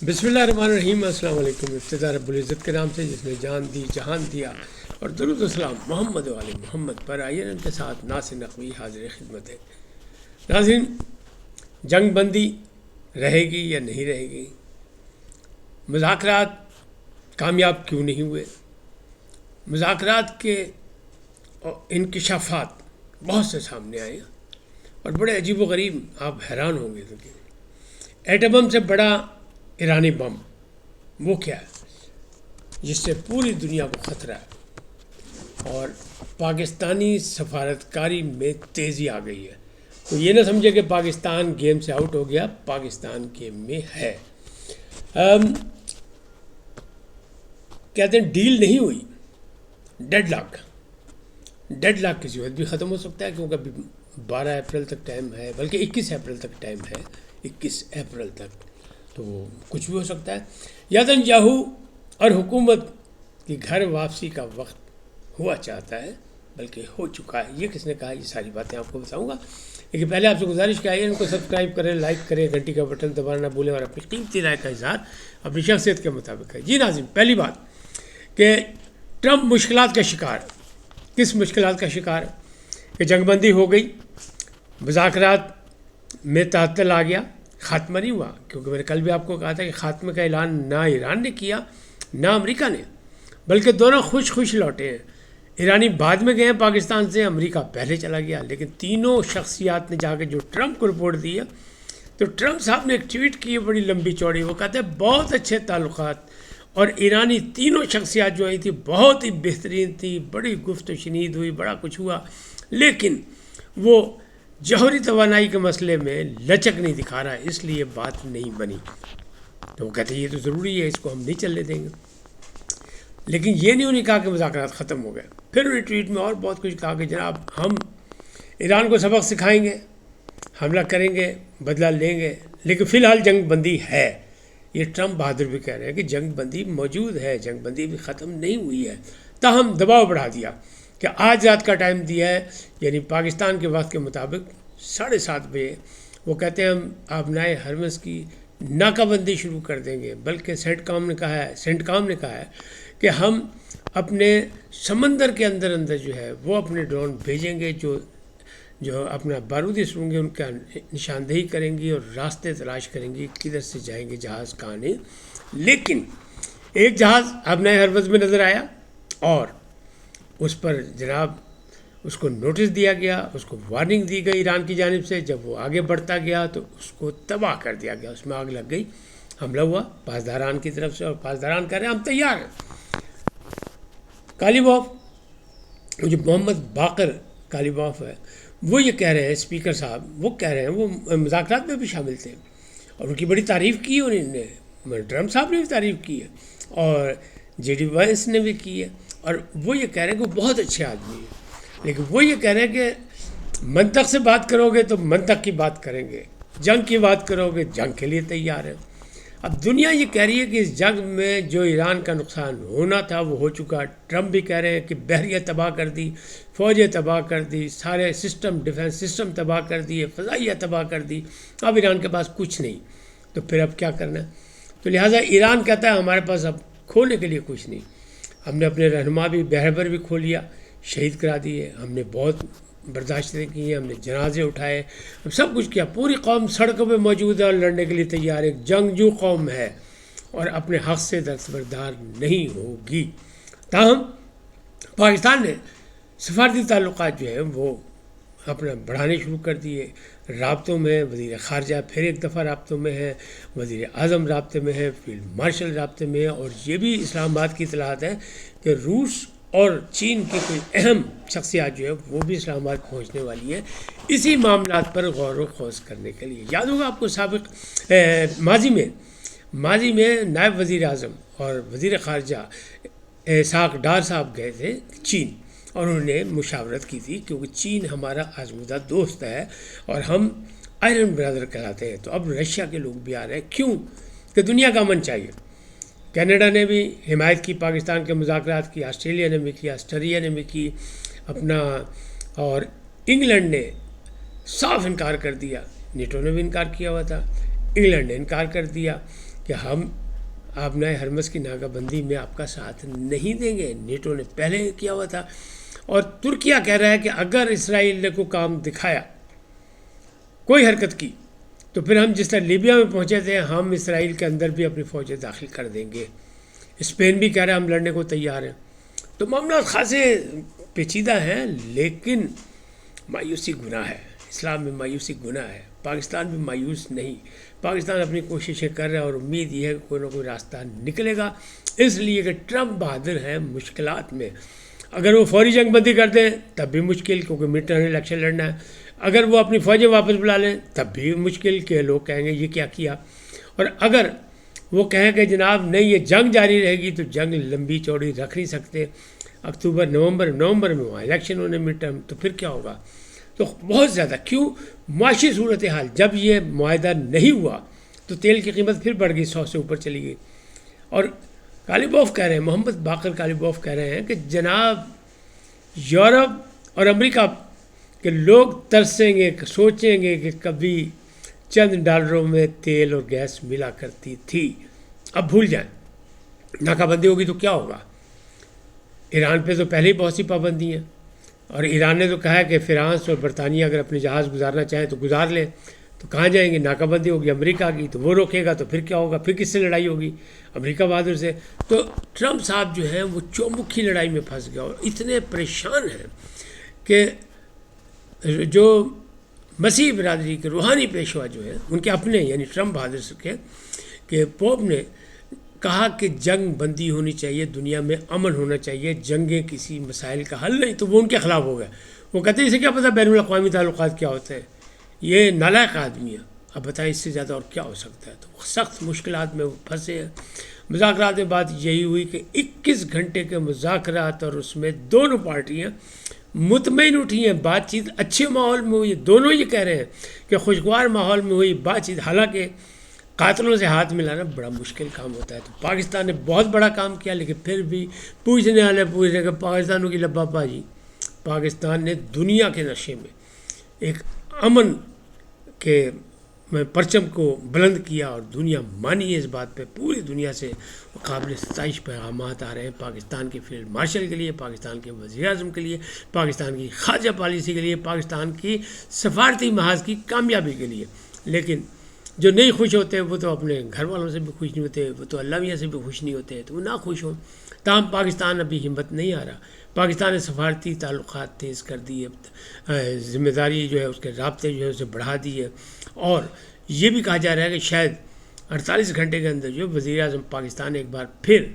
بسم اللہ الرحمن الرحیم۔ السلام علیکم۔ ابتدا رب العزت کے نام سے جس نے جان دی جہان دیا، اور درود و سلام محمد والے محمد پر۔ آئیے ان کے ساتھ ناصر نقوی حاضر خدمت ہے۔ ناظرین، جنگ بندی رہے گی یا نہیں رہے گی؟ مذاکرات کامیاب کیوں نہیں ہوئے؟ مذاکرات کے انکشافات بہت سے سامنے آئے اور بڑے عجیب و غریب، آپ حیران ہوں گے۔ ایٹم بم سے بڑا ایرانی بم وہ کیا ہے جس سے پوری دنیا کو خطرہ ہے، اور پاکستانی سفارتکاری میں تیزی آ گئی ہے۔ تو یہ نہ سمجھے کہ پاکستان گیم سے آؤٹ ہو گیا، پاکستان گیم میں ہے۔ کہتے ہیں ڈیل نہیں ہوئی، ڈیڈ لاک کی صورت بھی ختم ہو سکتا ہے، کیونکہ ابھی 12 اپریل تک ٹائم ہے، بلکہ 21 اپریل تک ٹائم ہے، 21 اپریل تک، تو کچھ بھی ہو سکتا ہے۔ نیتنیاہو اور حکومت کی گھر واپسی کا وقت ہوا چاہتا ہے، بلکہ ہو چکا ہے۔ یہ کس نے کہا؟ یہ ساری باتیں آپ کو بتاؤں گا، لیکن پہلے آپ سے گزارش کیا ہے ان کو سبسکرائب کریں، لائک کریں، گھنٹی کا بٹن دبانا نہ بھولیں، اور اپنی قیمتی رائے کا اظہار اپنی شخصیت کے مطابق ہے۔ جی ناظرین، پہلی بات کہ ٹرمپ مشکلات کا شکار۔ کس مشکلات کا شکار؟ کہ جنگ بندی ہو گئی، مذاکرات میں تعطل آ گیا، خاتمہ نہیں ہوا، کیونکہ میں نے کل بھی آپ کو کہا تھا کہ خاتمے کا اعلان نہ ایران نے کیا نہ امریکہ نے، بلکہ دونوں خوش لوٹے ہیں۔ ایرانی بعد میں گئے ہیں پاکستان سے، امریکہ پہلے چلا گیا، لیکن تینوں شخصیات نے جا کے جو ٹرمپ کو رپورٹ دی ہے، تو ٹرمپ صاحب نے ایک ٹویٹ کی ہے بڑی لمبی چوڑی، وہ کہتے ہیں بہت اچھے تعلقات، اور ایرانی تینوں شخصیات جو آئی تھی بہت ہی بہترین تھی، بڑی گفت و شنید ہوئی، بڑا کچھ ہوا، لیکن وہ جوہری توانائی کے مسئلے میں لچک نہیں دکھا رہا ہے، اس لیے بات نہیں بنی۔ تو وہ کہتے ہیں یہ تو ضروری ہے، اس کو ہم نہیں چلنے دیں گے۔ لیکن یہ نہیں انہیں کہا کہ مذاکرات ختم ہو گئے۔ پھر انہیں ٹویٹ میں اور بہت کچھ کہا کہ جناب ہم ایران کو سبق سکھائیں گے، حملہ کریں گے، بدلہ لیں گے، لیکن فی الحال جنگ بندی ہے۔ یہ ٹرمپ بہادر بھی کہہ رہے ہیں کہ جنگ بندی موجود ہے، جنگ بندی بھی ختم نہیں ہوئی ہے، تاہم دباؤ بڑھا دیا کہ آج رات کا ٹائم دیا ہے، یعنی پاکستان کے وقت کے مطابق 7:30 بجے۔ وہ کہتے ہیں ہم آبنائے ہرمز کی ناکہ بندی شروع کر دیں گے، بلکہ سینٹ کام نے کہا ہے کہ ہم اپنے سمندر کے اندر جو ہے وہ اپنے ڈرون بھیجیں گے، جو اپنا بارودی سرنگیں ان کا نشاندہی کریں گی اور راستے تلاش کریں گی کدھر سے جائیں گے جہاز کہاں نہیں۔ لیکن ایک جہاز آبنائے ہرمز میں نظر آیا، اور اس پر جناب اس کو نوٹس دیا گیا، اس کو وارننگ دی گئی ایران کی جانب سے۔ جب وہ آگے بڑھتا گیا تو اس کو تباہ کر دیا گیا، اس میں آگ لگ گئی، حملہ ہوا پاسداران کی طرف سے، اور پاسداران کہہ رہے ہیں ہم تیار ہیں۔ کالیباف، جو محمد باقر کالیباف ہے، وہ یہ کہہ رہے ہیں، اسپیکر صاحب وہ کہہ رہے ہیں، وہ مذاکرات میں بھی شامل تھے اور ان کی بڑی تعریف کی انہوں نے، ٹرمپ صاحب نے بھی تعریف کی ہے اور جے ڈی وینس نے بھی کی ہے، اور وہ یہ کہہ رہے ہیں کہ وہ بہت اچھے آدمی ہیں، لیکن وہ یہ کہہ رہے ہیں کہ منطق سے بات کرو گے تو منطق کی بات کریں گے، جنگ کی بات کرو گے جنگ کے لیے تیار ہیں۔ اب دنیا یہ کہہ رہی ہے کہ اس جنگ میں جو ایران کا نقصان ہونا تھا وہ ہو چکا۔ ٹرمپ بھی کہہ رہے ہیں کہ بحریہ تباہ کر دی، فوجیں تباہ کر دی، سارے سسٹم، ڈیفنس سسٹم تباہ کر دیے، فضائیہ تباہ کر دی، اب ایران کے پاس کچھ نہیں، تو پھر اب کیا کرنا ہے؟ تو لہٰذا ایران کہتا ہے ہمارے پاس اب کھونے کے لیے کچھ نہیں۔ ہم نے اپنے رہنما بھی بحر بھی کھو لیا، شہید کرا دیے، ہم نے بہت برداشتیں کی ہیں، ہم نے جنازے اٹھائے، ہم سب کچھ کیا، پوری قوم سڑکوں پہ موجود ہے اور لڑنے کے لیے تیار ہے، ایک جنگجو قوم ہے اور اپنے حق سے دستبردار نہیں ہوگی۔ تاہم پاکستان نے سفارتی تعلقات جو ہیں وہ اپنا بڑھانے شروع کر دیے، رابطوں میں، وزیر خارجہ پھر ایک دفعہ رابطوں میں ہے، وزیر اعظم رابطے میں ہے، فیلڈ مارشل رابطے میں ہے، اور یہ بھی اسلام آباد کی اطلاعات ہے کہ روس اور چین کی کوئی اہم شخصیات جو ہے وہ بھی اسلام آباد پہنچنے والی ہے اسی معاملات پر غور و خوض کرنے کے لیے۔ یاد ہوگا آپ کو سابق ماضی میں نائب وزیر اعظم اور وزیر خارجہ اسحاق ڈار صاحب گئے تھے چین، اور انہوں نے مشاورت کی تھی، کیونکہ چین ہمارا آزمودہ دوست ہے اور ہم آئرن برادر کہلاتے ہیں۔ تو اب رشیا کے لوگ بھی آ رہے ہیں، کیوں؟ کہ دنیا کا امن چاہیے۔ کینیڈا نے بھی حمایت کی پاکستان کے مذاکرات کی، آسٹریلیا نے بھی کی، آسٹریلیا نے بھی کی اپنا، اور انگلینڈ نے صاف انکار کر دیا، نیٹو نے بھی انکار کیا ہوا تھا، انگلینڈ نے انکار کر دیا کہ ہم آبنائے حرمس کی ناکہ بندی میں آپ کا ساتھ نہیں دیں گے. نیٹو نے پہلے کیا ہوا تھا. اور ترکیہ کہہ رہا ہے کہ اگر اسرائیل نے کوئی کام دکھایا، کوئی حرکت کی، تو پھر ہم جس طرح لیبیا میں پہنچے تھے ہم اسرائیل کے اندر بھی اپنی فوجیں داخل کر دیں گے. اسپین بھی کہہ رہا ہے ہم لڑنے کو تیار ہیں. تو معاملات خاصے پیچیدہ ہیں، لیکن مایوسی گناہ ہے. اسلام میں مایوسی گناہ ہے. پاکستان بھی مایوس نہیں. پاکستان اپنی کوششیں کر رہا ہے اور امید یہ ہے کہ کوئی نہ کوئی راستہ نکلے گا، اس لیے کہ ٹرمپ بہادر ہیں مشکلات میں. اگر وہ فوری جنگ بندی کر دیں تب بھی مشکل، کیونکہ مڈ ٹرم الیکشن لڑنا ہے. اگر وہ اپنی فوجیں واپس بلا لیں تب بھی مشکل، کہ لوگ کہیں گے یہ کیا کیا. اور اگر وہ کہیں کہ جناب نہیں یہ جنگ جاری رہے گی، تو جنگ لمبی چوڑی رکھ نہیں سکتے. اکتوبر نومبر میں وہاں الیکشن ہونے مڈ ٹرم، تو پھر کیا ہوگا؟ تو بہت زیادہ کیوں معاشی صورتحال. جب یہ معاہدہ نہیں ہوا تو تیل کی قیمت پھر بڑھ گئی، 100 سے اوپر چلی گئی. اور کالیبوف کہہ رہے ہیں، محمد باقر کالیبوف کہہ رہے ہیں کہ جناب یورپ اور امریکہ کے لوگ ترسیں گے، سوچیں گے کہ کبھی چند ڈالروں میں تیل اور گیس ملا کرتی تھی، اب بھول جائیں. ناکہ بندی ہوگی تو کیا ہوگا؟ ایران پہ تو پہلے ہی بہت سی پابندی ہیں، اور ایران نے تو کہا ہے کہ فرانس اور برطانیہ اگر اپنے جہاز گزارنا چاہیں تو گزار لیں. تو کہاں جائیں گے؟ ناکہ بندی ہوگی امریکہ کی، تو وہ روکے گا تو پھر کیا ہوگا؟ پھر کس سے لڑائی ہوگی؟ امریکہ بہادر سے. تو ٹرمپ صاحب جو ہیں وہ چومکھی لڑائی میں پھنس گیا، اور اتنے پریشان ہیں کہ جو مسیح برادری کے روحانی پیشوا جو ہیں ان کے اپنے، یعنی ٹرمپ بہادر سے کہ پوپ نے کہا کہ جنگ بندی ہونی چاہیے، دنیا میں امن ہونا چاہیے، جنگیں کسی مسائل کا حل نہیں. تو وہ ان کے خلاف ہو گئے. وہ کہتے ہیں اسے کیا پتہ بین الاقوامی تعلقات کیا ہوتے ہیں، یہ نالائق آدمی ہے. اب بتائیں اس سے زیادہ اور کیا ہو سکتا ہے؟ تو سخت مشکلات میں وہ پھنسے ہیں. مذاکرات میں بات یہی ہوئی کہ 21 گھنٹے کے مذاکرات، اور اس میں دونوں پارٹیاں مطمئن اٹھی ہیں، بات چیت اچھے ماحول میں ہوئی. دونوں یہ کہہ رہے ہیں کہ خوشگوار ماحول میں ہوئی بات چیت. حالانکہ قاتلوں سے ہاتھ ملانا بڑا مشکل کام ہوتا ہے. تو پاکستان نے بہت بڑا کام کیا، لیکن پھر بھی پوچھنے والے پوچھ رہے کہ پاکستانوں کی لبا جی، پاکستان نے دنیا کے نقشے میں ایک امن کے پرچم کو بلند کیا، اور دنیا مانی ہے اس بات پہ. پوری دنیا سے قابل ستائش پیغامات آ رہے ہیں پاکستان کے فیلڈ مارشل کے لیے، پاکستان کے وزیر اعظم کے لیے، پاکستان کی خارجہ پالیسی کے لیے، پاکستان کی سفارتی محاذ کی کامیابی کے لیے. لیکن جو نہیں خوش ہوتے وہ تو اپنے گھر والوں سے بھی خوش نہیں ہوتے، وہ تو اللہ میاں سے بھی خوش نہیں ہوتے، تو وہ نہ خوش ہوں. تاہم پاکستان ابھی ہمت نہیں آ رہا. پاکستان نے سفارتی تعلقات تیز کر دیے، ذمہ داری جو ہے اس کے رابطے جو ہے اسے بڑھا دیے. اور یہ بھی کہا جا رہا ہے کہ شاید 48 گھنٹے کے اندر جو وزیر اعظم پاکستان ایک بار پھر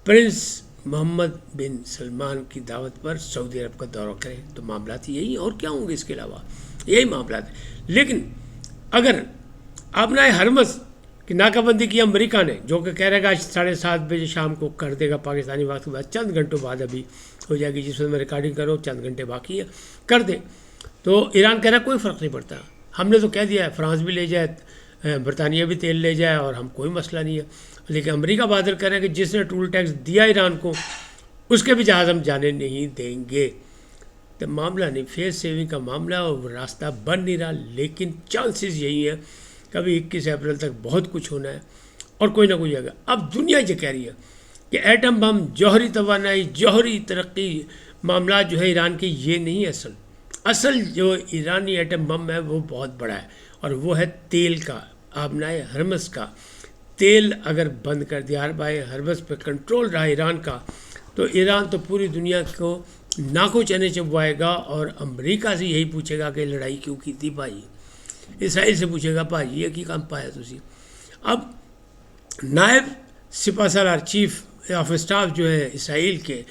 پرنس محمد بن سلمان کی دعوت پر سعودی عرب کا دورہ کرے. تو معاملات یہی اور کیا ہوں گے، اس کے علاوہ یہی معاملات ہیں. لیکن اگر آبنائے حرمس کی ناکہ بندی کی امریکہ نے، جو کہ کہہ رہے گا 7:30 بجے شام کو کر دے گا پاکستانی وقت کے بعد، چند گھنٹوں بعد ابھی ہو جائے گی، جس میں میں ریکارڈنگ کروں چند گھنٹے باقی ہے، کر دے. تو ایران کہہ رہا ہے کوئی فرق نہیں پڑتا، ہم نے تو کہہ دیا ہے فرانس بھی لے جائے، برطانیہ بھی تیل لے جائے، اور ہم کوئی مسئلہ نہیں ہے. لیکن امریکہ بہادر کہہ رہے ہیں کہ جس نے ٹول ٹیکس دیا ایران کو اس کے بھی جہاز ہم جانے نہیں دیں گے. تو معاملہ نہیں، فیس سیونگ کا معاملہ، اور راستہ بن نہیں رہا. لیکن چانسز یہی ہیں کبھی 21 اپریل تک بہت کچھ ہونا ہے، اور کوئی نہ کوئی جگہ. اب دنیا یہ کہہ رہی ہے کہ ایٹم بم، جوہری توانائی، جوہری ترقی معاملات جو ہے ایران کے، یہ نہیں اصل جو ایرانی ایٹم بم ہے وہ بہت بڑا ہے، اور وہ ہے تیل کا، آبنائے حرمس کا. تیل اگر بند کر دیا، آبنائے حرمس پہ کنٹرول رہا ایران کا، تو ایران تو پوری دنیا کو ناکو چنے چبوائے گا، اور امریکہ سے یہی پوچھے گا کہ لڑائی کیوں کی تھی بھائی، اسرائیل سے پوچھے گا بھائی یہ کی کام پایا تسی. اب نائب سپہ سالار چیف آف اسٹاف جو ہے اسرائیل کے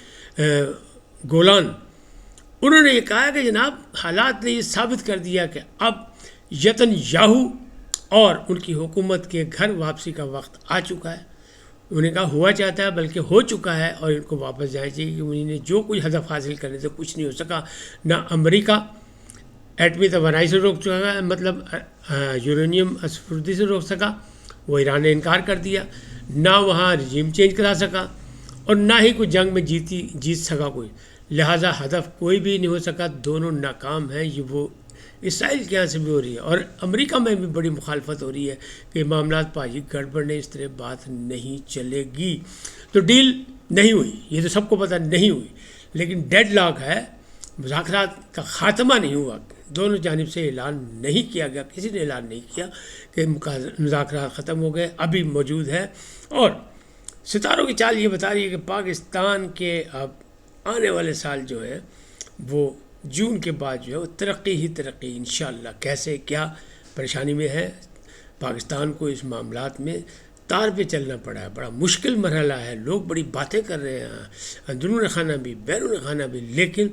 گولان، انہوں نے یہ کہا کہ جناب حالات نے یہ ثابت کر دیا کہ اب یتن یاہو اور ان کی حکومت کے گھر واپسی کا وقت آ چکا ہے. انہوں نے کہا ہوا چاہتا ہے بلکہ ہو چکا ہے، اور ان کو واپس جانا چاہیے کہ انہوں نے جو کچھ ہدف حاصل کرنے سے کچھ نہیں ہو سکا. نہ امریکہ ایٹمی توانائی سے روک چکا ہے، مطلب یورینیم اسفردی سے روک سکا، وہ ایران نے انکار کر دیا. نہ وہاں رجیم چینج کرا سکا، اور نہ ہی کوئی جنگ میں جیت سکا کوئی. لہٰذا ہدف کوئی بھی نہیں ہو سکا، دونوں ناکام ہیں. یہ وہ اسرائیل کے یہاں سے بھی ہو رہی ہے، اور امریکہ میں بھی بڑی مخالفت ہو رہی ہے کہ معاملات پاجی گڑبڑ نہیں، اس طرح بات نہیں چلے گی. تو ڈیل نہیں ہوئی، یہ تو سب کو پتہ نہیں ہوئی، لیکن ڈیڈ لاک ہے، مذاکرات کا خاتمہ نہیں ہوا. دونوں جانب سے اعلان نہیں کیا گیا، کسی نے اعلان نہیں کیا کہ مذاکرات ختم ہو گئے، ابھی موجود ہے. اور ستاروں کی چال یہ بتا رہی ہے کہ پاکستان کے اب آنے والے سال جو ہے وہ جون کے بعد جو ہے وہ ترقی ہی ترقی انشاءاللہ. کیسے کیا پریشانی میں ہے پاکستان کو، اس معاملات میں تار پہ چلنا پڑا ہے، بڑا مشکل مرحلہ ہے. لوگ بڑی باتیں کر رہے ہیں اندرون خانہ بھی بیرون خانہ بھی، لیکن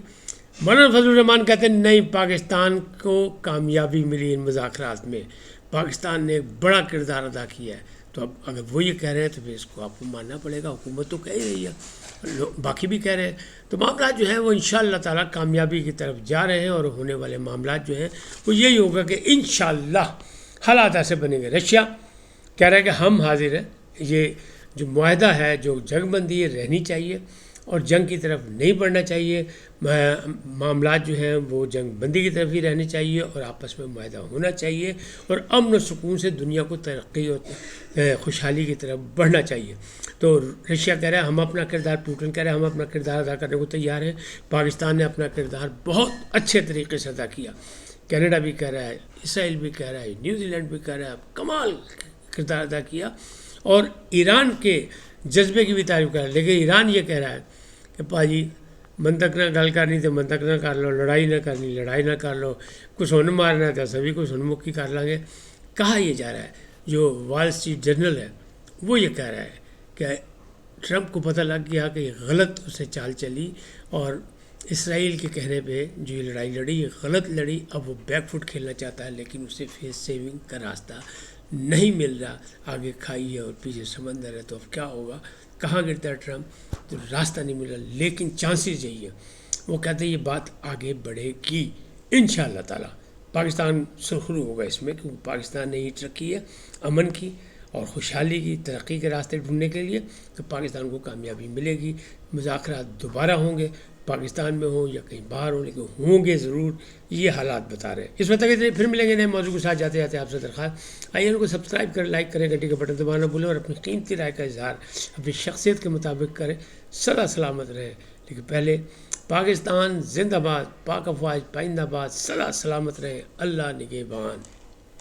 مولانا فضل الرحمان کہتے ہیں نہیں، پاکستان کو کامیابی ملی ان مذاکرات میں، پاکستان نے ایک بڑا کردار ادا کیا ہے. تو اب اگر وہ یہ کہہ رہے ہیں تو پھر اس کو آپ کو ماننا پڑے گا. حکومت تو کہہ ہی رہی ہے، باقی بھی کہہ رہے ہیں. تو معاملات جو ہیں وہ انشاءاللہ تعالیٰ کامیابی کی طرف جا رہے ہیں، اور ہونے والے معاملات جو ہیں وہ یہی ہوگا کہ انشاءاللہ حالات ایسے بنیں گے. رشیا کہہ رہا ہے کہ ہم حاضر ہیں، یہ جو معاہدہ ہے، جو جنگ بندی ہے رہنی چاہیے اور جنگ کی طرف نہیں بڑھنا چاہیے. معاملات جو ہیں وہ جنگ بندی کی طرف ہی رہنے چاہیے اور آپس میں معاہدہ ہونا چاہیے، اور امن و سکون سے دنیا کو ترقی اور خوشحالی کی طرف بڑھنا چاہیے. تو رشیا کہہ رہا ہے ہم اپنا کردار، پوٹن کہہ رہا ہے ہم اپنا کردار ادا کرنے کو تیار ہیں. پاکستان نے اپنا کردار بہت اچھے طریقے سے ادا کیا. کینیڈا بھی کہہ رہا ہے، اسرائیل بھی کہہ رہا ہے، نیوزی لینڈ بھی کہہ رہا ہے کمال کردار ادا کیا. اور ایران کے جذبے کی بھی تعریف کر رہا ہے. لیکن ایران یہ کہہ رہا ہے کہ پاجی منطق نہ گل کرنی تو منطق نہ کر لو، لڑائی نہ کرنی لڑائی نہ کر لو، کچھ سن مارنا تو سبھی کو سن مکی کر لیں گے. کہا یہ جا رہا ہے، جو وال اسٹریٹ جرنل ہے وہ یہ کہہ رہا ہے کہ ٹرمپ کو پتہ لگ گیا کہ یہ غلط اسے چال چلی، اور اسرائیل کے کہنے پہ جو یہ لڑائی لڑی یہ غلط لڑی. اب وہ بیک فٹ کھیلنا چاہتا ہے، لیکن اسے فیس سیونگ کا راستہ نہیں مل رہا. آگے کھائی ہے اور پیچھے سمندر ہے، تو اب کیا ہوگا، کہاں گرتا ہے ٹرمپ، تو راستہ نہیں مل رہا. لیکن چانسز یہی ہے، وہ کہتے ہیں یہ بات آگے بڑھے گی انشاءاللہ تعالیٰ. پاکستان سرخرو ہوگا اس میں، کیونکہ پاکستان نے ہی ترقی ہے امن کی اور خوشحالی کی، ترقی کے راستے ڈھونڈنے کے لیے. تو پاکستان کو کامیابی ملے گی. مذاکرات دوبارہ ہوں گے، پاکستان میں ہوں یا کہیں باہر ہوں، لیکن ہوں گے ضرور. یہ حالات بتا رہے ہیں. اس وقت اتنے، پھر ملیں گے نئے موضوع کے ساتھ. جاتے جاتے آپ سے درخواست آئیے ان کو سبسکرائب کریں، لائک کریں، گھنٹی کا بٹن دبانا بھولیں، اور اپنی قیمتی رائے کا اظہار اپنی شخصیت کے مطابق کریں. سدا سلامت رہیں. لیکن پہلے پاکستان زندہ باد، پاک افواج پائندہ باد، سدا سلامت رہیں. اللہ نگہبان.